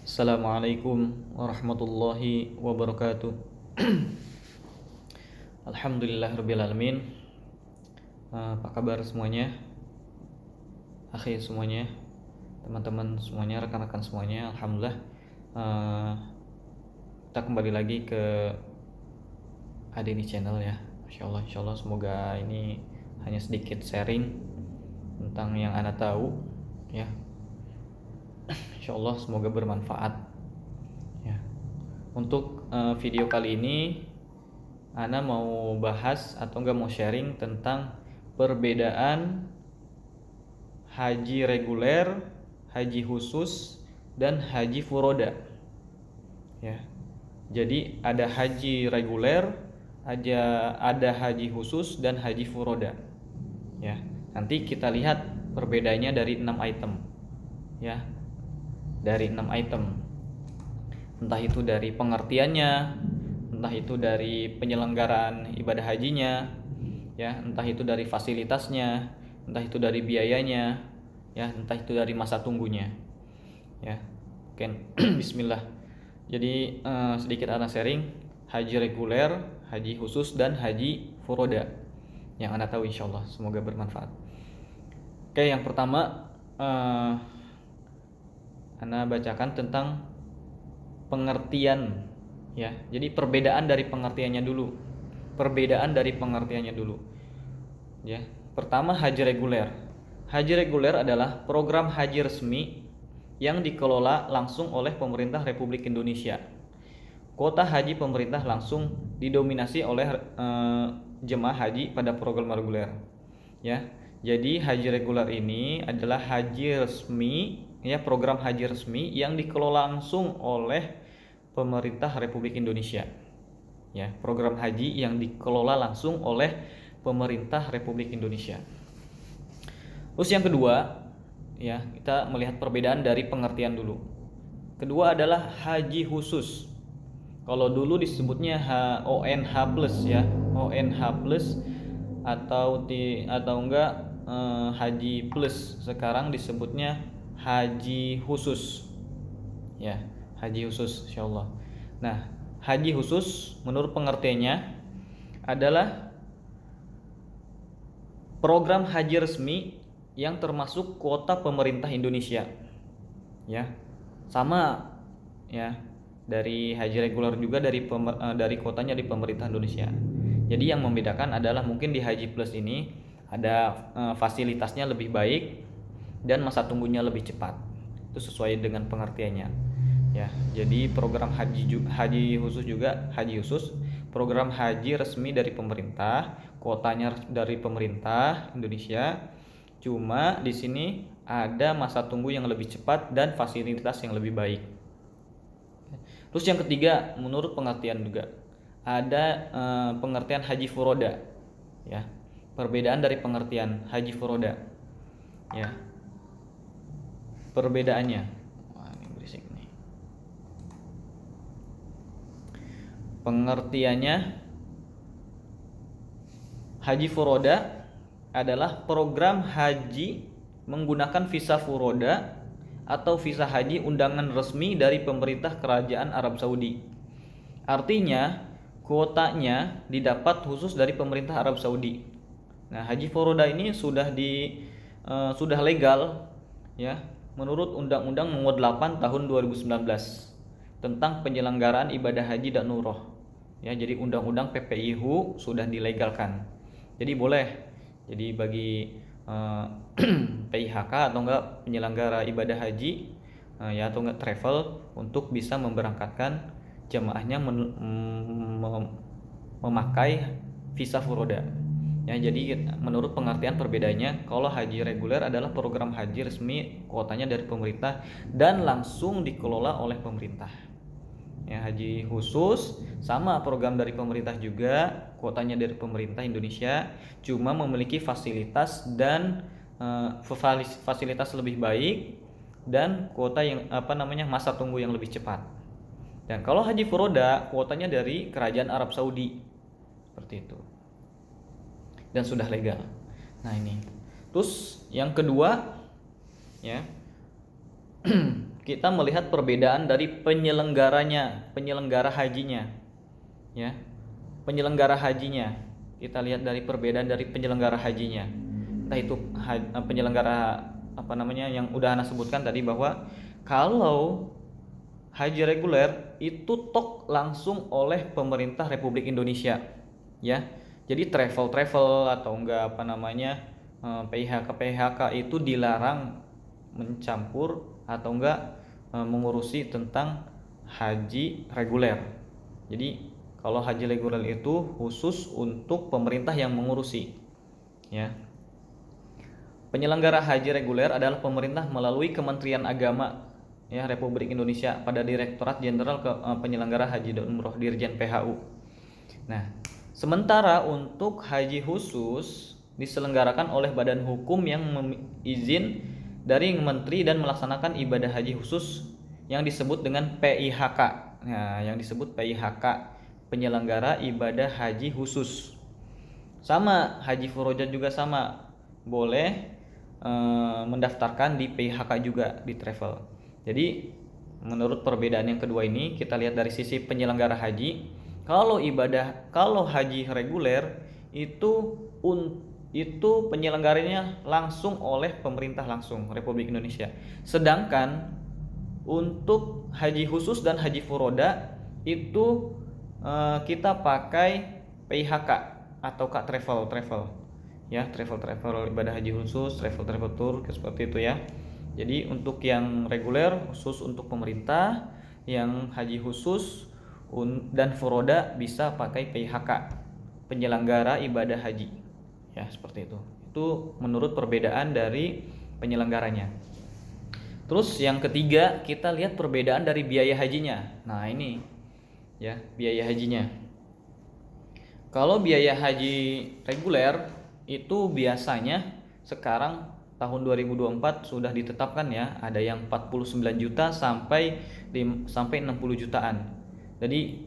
Assalamualaikum warahmatullahi wabarakatuh. Alhamdulillahirrabbilalamin. Apa kabar semuanya? Akhi semuanya, teman-teman semuanya, rekan-rekan semuanya. Alhamdulillah, kita kembali lagi ke Adeni Channel ya. Insya Allah semoga ini hanya sedikit sharing tentang yang Anda tahu ya. Insya Allah semoga bermanfaat ya. Untuk video kali ini Ana mau bahas atau mau sharing tentang perbedaan haji reguler, haji khusus, dan haji furoda ya. Jadi ada haji reguler, ada haji khusus dan haji furoda ya. Nanti kita lihat perbedaannya dari 6 item ya. Dari 6 item, entah itu dari pengertiannya, entah itu dari penyelenggaraan ibadah hajinya ya, entah itu dari fasilitasnya, entah itu dari biayanya ya, entah itu dari masa tunggunya ya. Oke. Bismillah. Jadi sedikit Ana sharing haji reguler, haji khusus, dan haji furoda yang Ana tahu, insyaallah semoga bermanfaat. Oke, yang pertama Ana bacakan tentang pengertian ya. Jadi perbedaan dari pengertiannya dulu. Ya. Pertama, haji reguler. Haji reguler adalah program haji resmi yang dikelola langsung oleh pemerintah Republik Indonesia. Kuota haji pemerintah langsung didominasi oleh jemaah haji pada program reguler. Ya. Jadi haji reguler ini adalah haji resmi ya, program haji resmi yang dikelola langsung oleh pemerintah Republik Indonesia. Ya, program haji yang dikelola langsung oleh pemerintah Republik Indonesia. Terus yang kedua, ya, kita melihat perbedaan dari pengertian dulu. Kedua adalah haji khusus. Kalau dulu disebutnya ONH plus ya, ONH plus atau enggak haji plus. Sekarang disebutnya haji khusus ya, haji khusus insyaallah. Nah, haji khusus menurut pengertiannya adalah program haji resmi yang termasuk kuota pemerintah Indonesia ya. Sama ya, dari haji reguler juga dari kuotanya di pemerintah Indonesia. Jadi yang membedakan adalah mungkin di haji plus ini ada fasilitasnya lebih baik dan masa tunggunya lebih cepat. Itu sesuai dengan pengertiannya ya. Jadi program haji khusus program haji resmi dari pemerintah, kuotanya dari pemerintah Indonesia. Cuma di sini ada masa tunggu yang lebih cepat dan fasilitas yang lebih baik. Terus yang ketiga, menurut pengertian juga ada pengertian haji furoda ya. Perbedaan dari pengertian haji furoda ya. Perbedaannya, wah ini berisik nih. Pengertiannya, haji furoda adalah program haji menggunakan visa furoda atau visa haji undangan resmi dari pemerintah kerajaan Arab Saudi. Artinya kuotanya didapat khusus dari pemerintah Arab Saudi. Nah, haji furoda ini sudah legal ya, menurut Undang-Undang Nomor 8 Tahun 2019 tentang penyelenggaraan ibadah haji dan umroh. Ya, jadi Undang-Undang PPIHU sudah dilegalkan. Jadi boleh. Jadi bagi PIHK atau enggak penyelenggara ibadah haji ya, atau enggak travel untuk bisa memberangkatkan jemaahnya memakai visa furoda. Ya, jadi menurut pengertian perbedaannya, kalau haji reguler adalah program haji resmi, kuotanya dari pemerintah dan langsung dikelola oleh pemerintah. Ya, haji khusus sama, program dari pemerintah juga, kuotanya dari pemerintah Indonesia, cuma memiliki fasilitas dan fasilitas lebih baik dan kuota yang masa tunggu yang lebih cepat. Dan kalau haji furoda, kuotanya dari kerajaan Arab Saudi. Seperti itu. Dan sudah legal. Nah, ini. Terus yang kedua ya. kita melihat perbedaan dari penyelenggara hajinya, ya. Penyelenggara hajinya. Kita lihat dari perbedaan dari penyelenggara hajinya. Entah itu penyelenggara yang udah Ana sebutkan tadi, bahwa kalau haji reguler itu tok langsung oleh pemerintah Republik Indonesia, ya. Jadi travel atau enggak PHK itu dilarang mencampur atau enggak mengurusi tentang haji reguler. Jadi kalau haji reguler itu khusus untuk pemerintah yang mengurusi, ya. Penyelenggara haji reguler adalah pemerintah melalui Kementerian Agama, ya, Republik Indonesia pada Direktorat Jenderal Penyelenggara Haji dan Umroh Dirjen PHU. Nah, sementara untuk haji khusus diselenggarakan oleh badan hukum yang izin dari Menteri dan melaksanakan ibadah haji khusus yang disebut dengan PIHK. Nah, yang disebut PIHK, penyelenggara ibadah haji khusus. Sama, haji furoja juga sama, boleh mendaftarkan di PIHK juga di travel. Jadi menurut perbedaan yang kedua ini, kita lihat dari sisi penyelenggara haji. Kalau haji reguler itu penyelenggaranya langsung oleh pemerintah langsung Republik Indonesia. Sedangkan untuk haji khusus dan haji furoda itu kita pakai PIHK atau travel, ya, travel ibadah haji khusus, travel tour, seperti itu, ya. Jadi untuk yang reguler khusus untuk pemerintah, yang haji khusus dan furoda bisa pakai PIHK, penyelenggara ibadah haji, ya, seperti itu. Itu menurut perbedaan dari penyelenggaranya. Terus yang ketiga, kita lihat perbedaan dari biaya hajinya. Nah, ini, ya, biaya hajinya. Kalau biaya haji reguler itu biasanya sekarang tahun 2024 sudah ditetapkan, ya, ada yang 49 juta sampai 60 jutaan. Jadi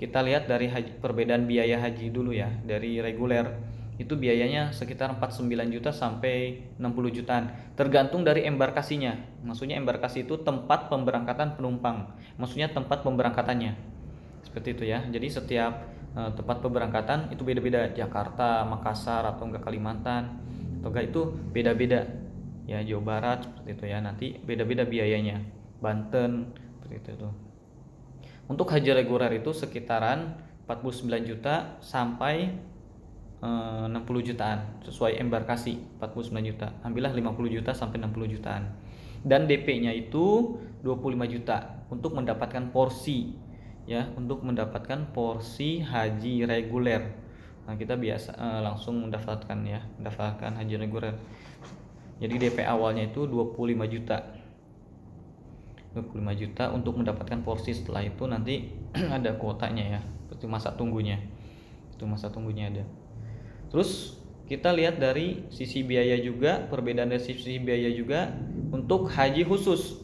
kita lihat dari perbedaan biaya haji dulu, ya. Dari reguler itu biayanya sekitar 49 juta sampai 60 jutaan, tergantung dari embarkasinya. Maksudnya embarkasi itu tempat pemberangkatan penumpang, maksudnya tempat pemberangkatannya, seperti itu, ya. Jadi setiap tempat pemberangkatan itu beda-beda, Jakarta, Makassar, atau enggak Kalimantan, atau enggak itu beda-beda, ya, Jawa Barat, seperti itu, ya. Nanti beda-beda biayanya, Banten, seperti itu. Untuk haji reguler itu sekitaran 49 juta sampai 60 jutaan sesuai embarkasi. 49 juta, ambillah 50 juta sampai 60 jutaan. Dan DP-nya itu 25 juta untuk mendapatkan porsi, ya, untuk mendapatkan porsi haji reguler. Nah, kita biasa langsung mendaftarkan haji reguler. Jadi DP awalnya itu 25 juta. 25 juta untuk mendapatkan porsi. Setelah itu nanti ada kuotanya, ya. Itu masa tunggunya. Ada. Terus kita lihat dari sisi biaya juga, perbedaan dari sisi biaya juga untuk haji khusus.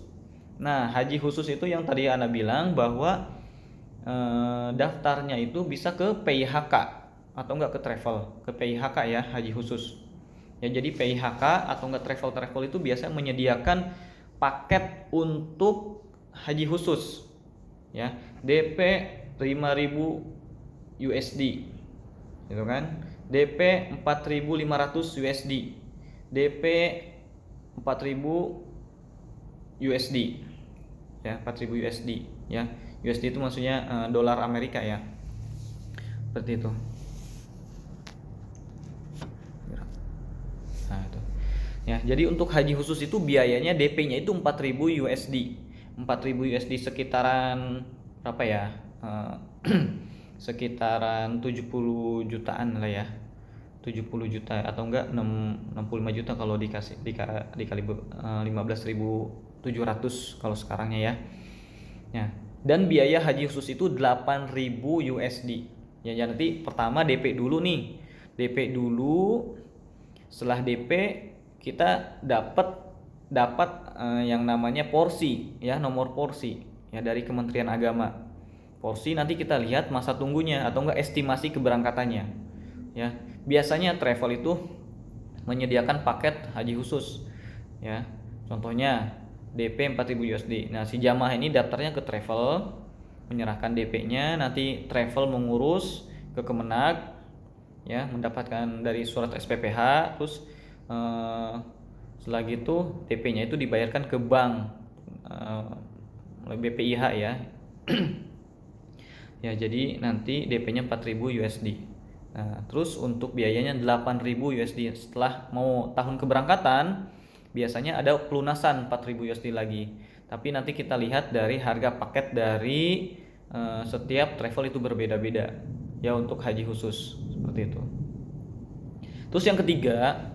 Nah, haji khusus itu yang tadi Ana bilang bahwa daftarnya itu bisa ke PIHK atau enggak ke travel, ke PIHK, ya, haji khusus. Ya, jadi PIHK atau enggak travel itu biasanya menyediakan paket untuk haji khusus, ya. DP 5.000 USD, gitu kan. DP 4.500 USD, DP 4.000 USD, ya, 4.000 USD, ya. USD itu maksudnya dolar Amerika, ya, seperti itu. Nah, itu, ya. Jadi untuk haji khusus itu biayanya DP-nya itu 4.000 USD. 4.000 USD sekitaran berapa, ya? Sekitaran 70 jutaan lah, ya. 70 juta atau enggak 65 juta kalau dikali 15.700 kalau sekarangnya, ya. Ya. Dan biaya haji khusus itu 8.000 USD. Ya, nanti pertama DP dulu nih. DP dulu. Setelah DP kita dapat yang namanya porsi, ya, nomor porsi, ya, dari Kementerian Agama. Porsi nanti kita lihat masa tunggunya atau enggak estimasi keberangkatannya, ya. Biasanya travel itu menyediakan paket haji khusus, ya. Contohnya DP 4.000 USD. Nah, si jamaah ini daftarnya ke travel, menyerahkan DP-nya, nanti travel mengurus ke Kemenag, ya, mendapatkan dari surat SPPH, terus setelah gitu DP-nya itu dibayarkan ke bank oleh BPIH ya. Ya, jadi nanti DP-nya 4.000 USD. Nah, terus untuk biayanya 8.000 USD. Setelah mau tahun keberangkatan, biasanya ada pelunasan 4.000 USD lagi. Tapi nanti kita lihat dari harga paket dari setiap travel itu berbeda-beda. Ya, untuk haji khusus seperti itu. Terus yang ketiga,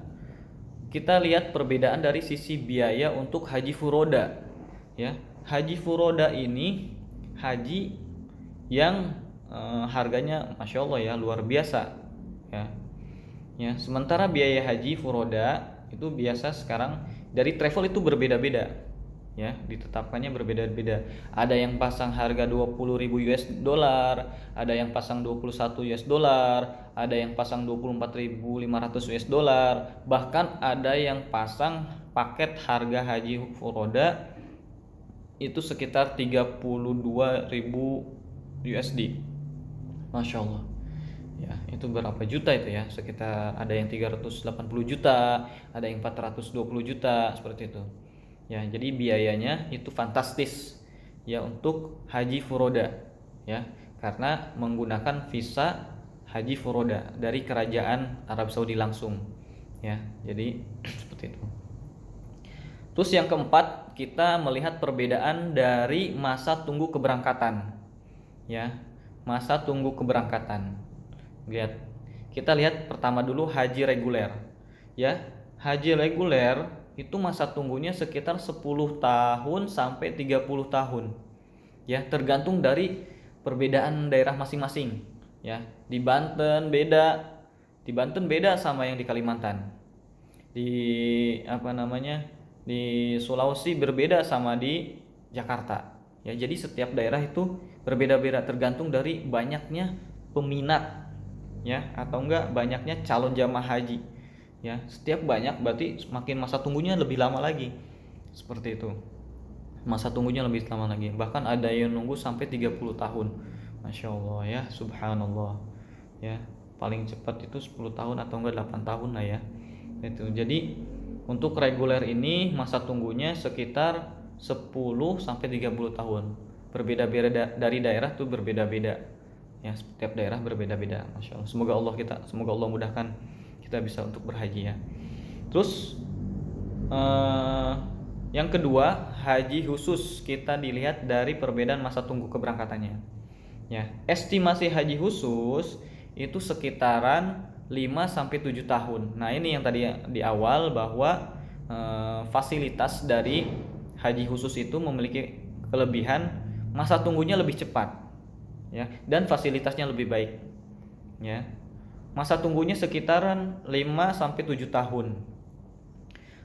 kita lihat perbedaan dari sisi biaya untuk haji furoda. Ya, haji furoda ini haji yang harganya masya Allah ya, luar biasa ya. Ya, sementara biaya haji furoda itu biasa sekarang dari travel itu berbeda-beda ya, ditetapkannya berbeda-beda. Ada yang pasang harga 20.000 US dollar, ada yang pasang 21 US dollar, ada yang pasang 24.500 US dollar, bahkan ada yang pasang paket harga haji furoda itu sekitar 32.000 USD. Masya Allah ya, itu berapa juta itu ya, sekitar ada yang 380 juta, ada yang 420 juta seperti itu ya. Jadi biayanya itu fantastis ya untuk haji furoda ya, karena menggunakan visa haji furoda dari kerajaan Arab Saudi langsung ya. Jadi seperti itu. Terus yang keempat, kita melihat perbedaan dari masa tunggu keberangkatan ya, masa tunggu keberangkatan. Kita lihat pertama dulu haji reguler ya. Haji reguler itu masa tunggunya sekitar 10 tahun sampai 30 tahun ya, tergantung dari perbedaan daerah masing-masing ya. Di Banten beda sama yang di Kalimantan. Di Sulawesi berbeda sama di Jakarta ya. Jadi setiap daerah itu berbeda-beda tergantung dari banyaknya peminat ya, atau enggak banyaknya calon jamaah haji ya. Setiap banyak berarti semakin masa tunggunya lebih lama lagi seperti itu. Masa tunggunya lebih lama lagi, bahkan ada yang nunggu sampai 30 tahun. Masya Allah ya, subhanallah ya. Paling cepat itu 10 tahun atau enggak 8 tahun lah ya itu. Jadi untuk reguler ini masa tunggunya sekitar 10 sampai 30 tahun. Berbeda-beda dari daerah tuh berbeda-beda. Ya, setiap daerah berbeda-beda. Masya Allah. Semoga Allah mudahkan kita bisa untuk berhaji ya. Terus yang kedua, haji khusus, kita dilihat dari perbedaan masa tunggu keberangkatannya. Ya, estimasi haji khusus itu sekitaran 5 sampai 7 tahun. Nah, ini yang tadi di awal bahwa fasilitas dari haji khusus itu memiliki kelebihan masa tunggunya lebih cepat ya, dan fasilitasnya lebih baik ya. Masa tunggunya sekitaran 5 sampai 7 tahun.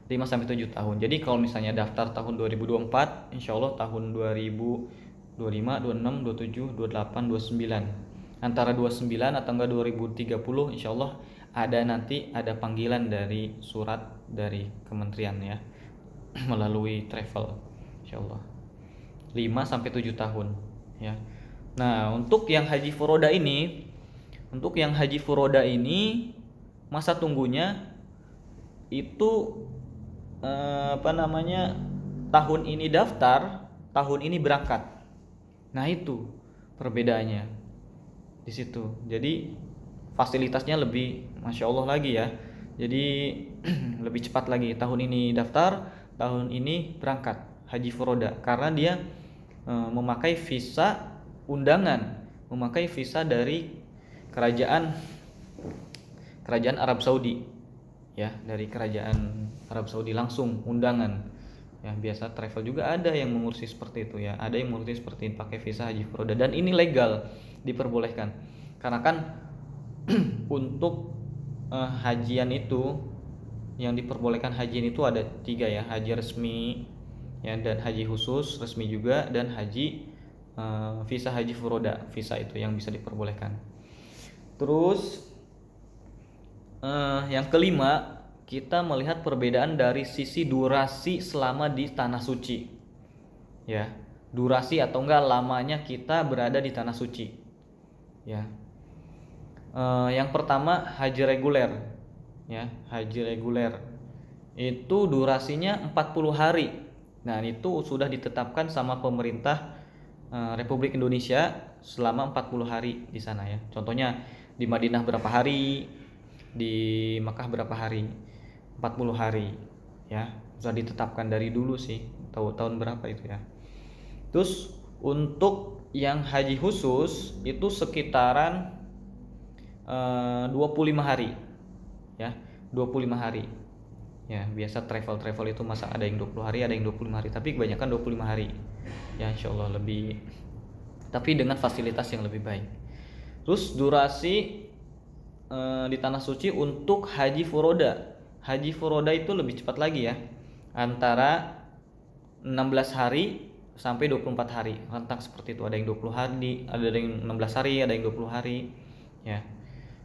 5 sampai 7 tahun. Jadi kalau misalnya daftar tahun 2024, insyaallah tahun 2025, 26, 27, 28, 29. Antara 29 atau enggak 2030 insyaallah ada panggilan dari surat dari kementerian ya melalui travel insyaallah 5 sampai 7 tahun ya. Nah, untuk yang haji furoda ini masa tunggunya itu tahun ini daftar, tahun ini berangkat. Nah, itu perbedaannya di situ. Jadi fasilitasnya lebih masya Allah lagi ya. Jadi lebih cepat lagi. Tahun ini daftar, tahun ini berangkat haji furoda, karena dia memakai visa undangan, memakai visa dari kerajaan Arab Saudi ya, dari kerajaan Arab Saudi langsung undangan ya. Biasa travel juga ada yang mengurusi seperti itu ya, ada yang mengurusi seperti ini, pakai visa haji furoda, dan ini legal, diperbolehkan. Karena kan untuk hajian itu yang diperbolehkan hajian itu ada 3 ya, haji resmi ya, dan haji khusus resmi juga, dan haji visa haji furoda, visa itu yang bisa diperbolehkan. Terus yang kelima, kita melihat perbedaan dari sisi durasi selama di tanah suci. Ya, durasi atau enggak lamanya kita berada di tanah suci. Ya. Yang pertama haji reguler. Ya, haji reguler. Itu durasinya 40 hari. Nah, itu sudah ditetapkan sama pemerintah Republik Indonesia selama 40 hari di sana ya. Contohnya di Madinah berapa hari, di Makkah berapa hari. 40 hari ya. Sudah ditetapkan dari dulu sih, tahu tahun berapa itu ya. Terus untuk yang haji khusus itu sekitaran 25 hari ya, 25 hari ya. Biasa travel itu masa ada yang 20 hari, ada yang 25 hari, tapi kebanyakan 25 hari ya, insyaallah lebih, tapi dengan fasilitas yang lebih baik. Terus durasi di tanah suci untuk haji furoda itu lebih cepat lagi ya, antara 16 hari sampai 24 hari, rentang seperti itu. Ada yang 20 hari, ada yang 16 hari, ada yang 20 hari ya.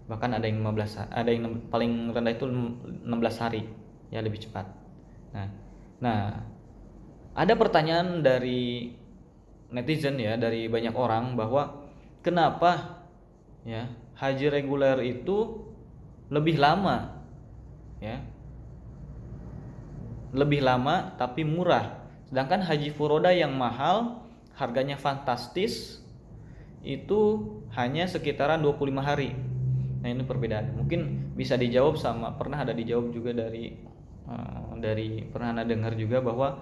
Bahkan ada yang 15, ada yang paling rendah itu 16 hari ya, lebih cepat. Nah, ada pertanyaan dari netizen ya, dari banyak orang bahwa kenapa ya haji reguler itu lebih lama ya, lebih lama tapi murah, sedangkan haji furoda yang mahal harganya fantastis itu hanya sekitaran 25 hari. Nah, ini perbedaan. Mungkin bisa dijawab sama, pernah ada dijawab juga dari pernah ada dengar juga bahwa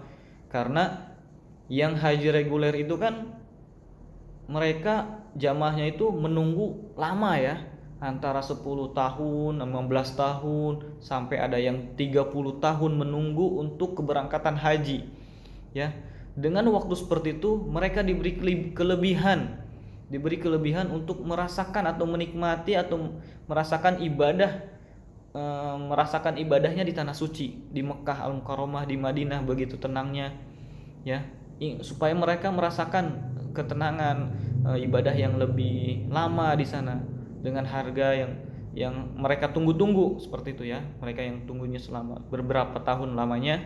karena yang haji reguler itu kan mereka jamaahnya itu menunggu lama ya, antara 10 tahun, 16 tahun, sampai ada yang 30 tahun menunggu untuk keberangkatan haji ya. Dengan waktu seperti itu mereka diberi kelebihan untuk merasakan atau menikmati atau merasakan ibadahnya di tanah suci, di Mekah Al-Mukarramah, di Madinah, begitu tenangnya ya, supaya mereka merasakan ketenangan, ibadah yang lebih lama di sana dengan harga yang mereka tunggu-tunggu seperti itu ya. Mereka yang tunggunya selama beberapa tahun lamanya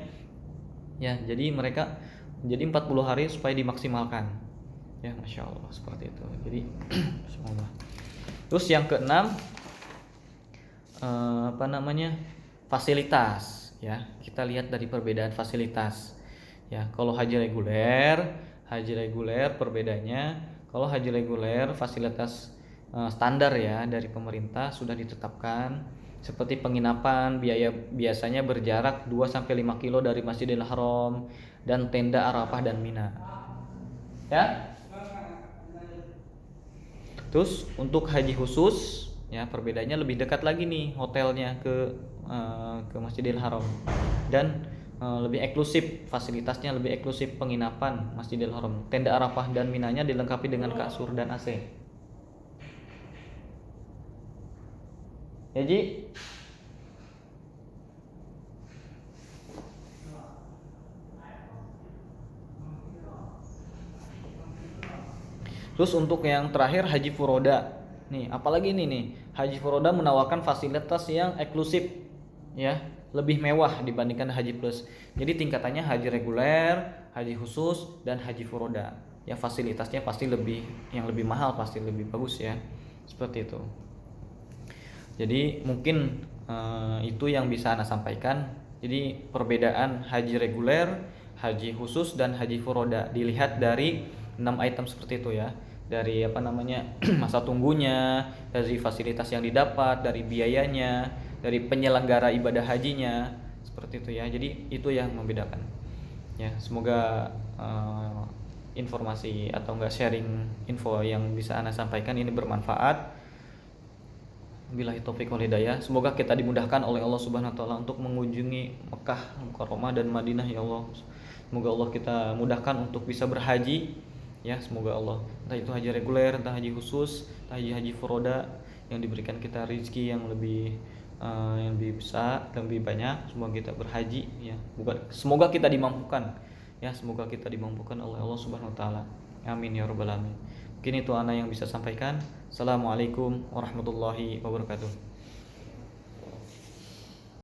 ya, jadi mereka jadi 40 hari supaya dimaksimalkan ya, Masya Allah, seperti itu. Jadi semoga. Terus yang keenam fasilitas ya. Kita lihat dari perbedaan fasilitas ya. Kalau haji reguler perbedaannya, kalau haji reguler fasilitas standar ya dari pemerintah sudah ditetapkan, seperti penginapan biasanya berjarak 2-5 kilo dari Masjidil Haram dan tenda Arafah dan Mina ya. Terus untuk haji khusus ya, perbedaannya lebih dekat lagi nih hotelnya ke Masjidil Haram, dan lebih eksklusif fasilitasnya, lebih eksklusif penginapan Masjidil Haram, tenda Arafah dan Minanya dilengkapi dengan kasur dan AC. Ya Ji. Terus untuk yang terakhir haji furoda. Nih, apalagi ini nih, haji furoda menawarkan fasilitas yang eksklusif ya, lebih mewah dibandingkan haji plus. Jadi tingkatannya haji reguler, haji khusus, dan haji furoda. Ya, fasilitasnya pasti yang lebih mahal, pasti lebih bagus ya. Seperti itu. Jadi mungkin itu yang bisa Anda sampaikan. Jadi perbedaan haji reguler, haji khusus, dan haji furoda dilihat dari 6 item seperti itu ya. Dari masa tunggunya, dari fasilitas yang didapat, dari biayanya, dari penyelenggara ibadah hajinya, seperti itu ya. Jadi itu yang membedakan ya. Semoga informasi atau sharing info yang bisa Anda sampaikan ini bermanfaat. Billahi taufik wal hidayah. Semoga kita dimudahkan oleh Allah Subhanahu wa taala untuk mengunjungi Mekah Mukarramah dan Madinah ya Allah. Semoga Allah kita mudahkan untuk bisa berhaji ya, semoga Allah, entah itu haji reguler, entah haji khusus, entah haji furoda, yang diberikan kita rezeki yang lebih besar, lebih banyak. Semoga kita berhaji ya. Semoga kita dimampukan ya, semoga kita dimampukan oleh Allah Subhanahu wa taala. Amin ya rabbal alamin. Mungkin itu ana yang bisa sampaikan. Assalamualaikum warahmatullahi wabarakatuh.